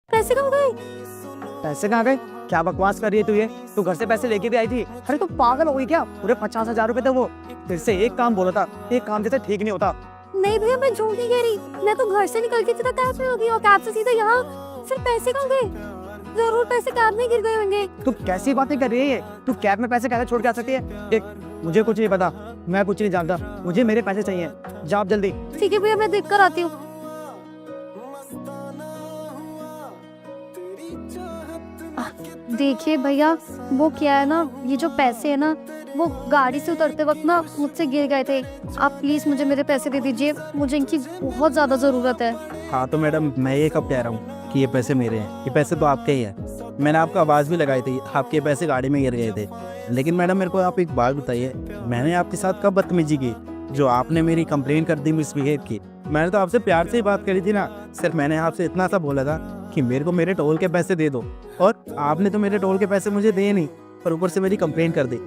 पैसे कहाँ गए? पैसे कहाँ गए? क्या बकवास कर रही है तू ये? तू घर से पैसे लेके भी आई थी? अरे तू पागल हो गई क्या? पूरे 50,000 रुपए थे वो। तेरे से एक काम बोला था, एक काम जैसे ठीक नहीं होता। नहीं भैया, मैं झूठ नहीं कह रही। मैं तो घर से निकल के सीधा कैब में होगी और कैब से सीधा यहाँ। फिर पैसे कहाँ गए? जरूर पैसे कैब में गिर गए होंगे। तू कैसी बातें कर रही है ये? तू कैब में पैसे कैसे छोड़ के आ सकती है? देख, मुझे कुछ नहीं पता, मैं कुछ नहीं जानता, मुझे मेरे पैसे चाहिए। जा आप जल्दी। ठीक है भैया, मैं देख कर आती हूँ। देखिए भैया, वो क्या है ना, ये जो पैसे है ना, वो गाड़ी से उतरते वक्त ना मुझसे गिर गए थे। आप प्लीज मुझे मेरे पैसे दे दीजिए, मुझे इनकी बहुत ज्यादा जरूरत है। हाँ तो मैडम, मैं ये कब कह रहा हूँ कि ये पैसे मेरे हैं? ये पैसे तो आपके ही हैं। मैंने आपको आवाज़ भी लगाई थी, आपके पैसे गाड़ी में गिर गए थे। लेकिन मैडम, मेरे को आप एक बात बताइए, मैंने आपके साथ कब बदतमीजी की जो आपने मेरी कंप्लेन कर दी, मिसबिहेव की? मैंने तो आपसे प्यार से ही बात करी थी ना। सिर्फ मैंने आपसे इतना सा बोला था कि मेरे को मेरे टोल के पैसे दे दो, और आपने तो मेरे टोल के पैसे मुझे दिए नहीं, और ऊपर से मेरी कंप्लेन कर दी।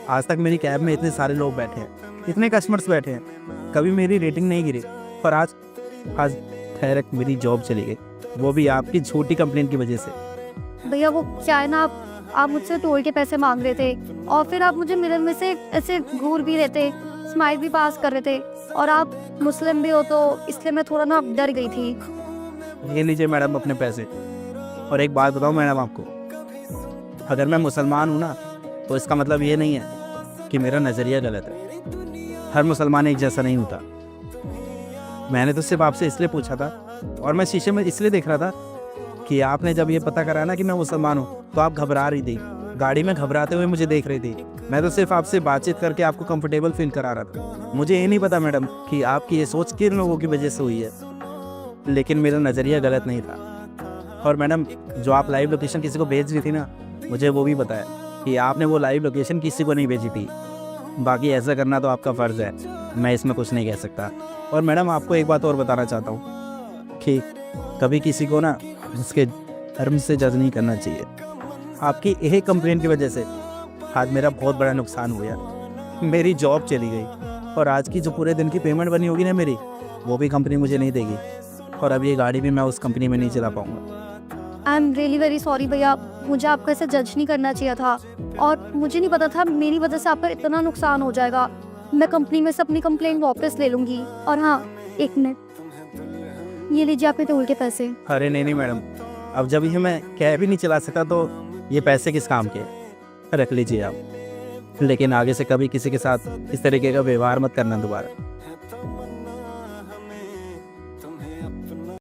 आज तक मेरी कैब में इतने सारे लोग बैठे हैं, इतने कस्टमर्स बैठे हैं, कभी मेरी रेटिंग नहीं गिरी, और आज डायरेक्ट मेरी जॉब चली गई, वो भी आपकी छोटी कंप्लेन की वजह से। भैया वो क्या है ना, आप मुझसे टोल के पैसे मांग रहे थे, और फिर आप मुझे मिरर में से ऐसे घूर भी रहे थे, स्माइल भी पास कर रहे थे, और आप मुस्लिम भी हो तो इसलिए मैं थोड़ा ना डर गई थी। ये लीजिए मैडम अपने पैसे। और एक बात बताऊं मैडम आपको, अगर मैं मुसलमान हूँ ना, तो इसका मतलब ये नहीं है कि मेरा नज़रिया गलत है। हर मुसलमान एक जैसा नहीं होता। मैंने तो सिर्फ आपसे इसलिए पूछा था, और मैं शीशे में इसलिए देख रहा था कि आपने जब ये पता करा ना कि मैं मुसलमान हूँ, तो आप घबरा रही थी, गाड़ी में घबराते हुए मुझे देख रही थी। मैं तो सिर्फ आपसे बातचीत करके आपको कंफर्टेबल फील करा रहा था। मुझे ये नहीं पता मैडम कि आपकी ये सोच किन लोगों की वजह से हुई है, लेकिन मेरा नज़रिया गलत नहीं था। और मैडम, जो आप लाइव लोकेशन किसी को भेज रही थी ना, मुझे वो भी पता है कि आपने वो लाइव लोकेशन किसी को नहीं भेजी थी। बाकी ऐसा करना तो आपका फ़र्ज़ है, मैं इसमें कुछ नहीं कह सकता। और मैडम, आपको एक बात और बताना चाहता हूँ कि कभी किसी को ना उसके धर्म से जज नहीं करना चाहिए। आपकी यही कंप्लेन की वजह से आज मेरा बहुत बड़ा नुकसान हुआ। मेरी जॉब चली गई, और आज की जो पूरे दिन की पेमेंट बनी होगी ना मेरी, वो भी कंपनी मुझे नहीं देगी, और अब ये गाड़ी भी मैं उस कंपनी में नहीं चला पाऊँगा। I am really very sorry भैया, मुझे आपको ऐसे जज नहीं करना चाहिए था, और मुझे नहीं पता था मेरी वजह से आपका इतना नुकसान हो जाएगा। मैं कंपनी में से अपनी कंप्लेंट वापस ले लूँगी। और हाँ, एक मिनट, ये लीजिए आपके टोल के पैसे। अरे नहीं मैडम, अब जब ये मैं कैब ही नहीं चला सकता तो ये पैसे किस काम के? रख लीजिए आप, लेकिन आगे से कभी किसी के साथ इस तरीके का व्यवहार मत करना दोबारा।